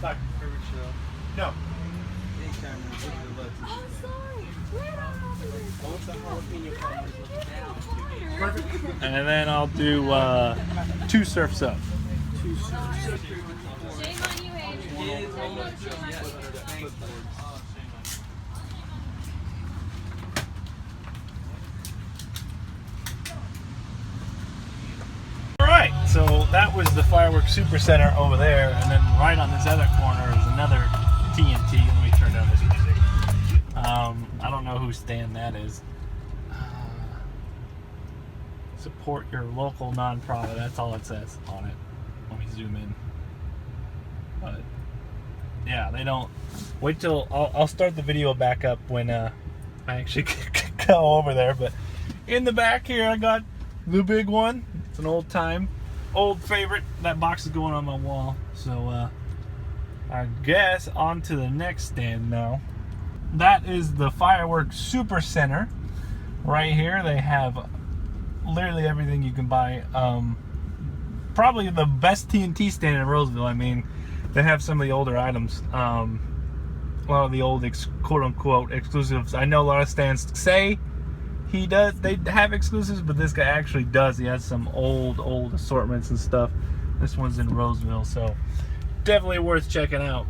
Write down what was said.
Dr. Favorite show. No. Oh, sorry. Where did I have this? What's the jalapeno poppers? Perfect. And then I'll do 2 surfs up. Shame on you, Aiden. Alright, so that was the Firework Supercenter over there, and then right on this other corner is another TNT. Let me turn down this music. I don't know whose stand that is. Support your local nonprofit. That's all it says on it. Let me zoom in. But yeah, they don't. Wait till I'll start the video back up when I actually go over there. But in the back here, I got the big one. It's an old favorite. That box is going on my wall. So I guess on to the next stand now. That is the Firework Supercenter. Right here, they have literally everything you can buy. Probably the best TNT stand in Roseville. I mean, they have some of the older items. A lot of the old quote-unquote exclusives. I know a lot of stands say they have exclusives, but this guy actually does. He has some old assortments and stuff. This one's in Roseville, so definitely worth checking out.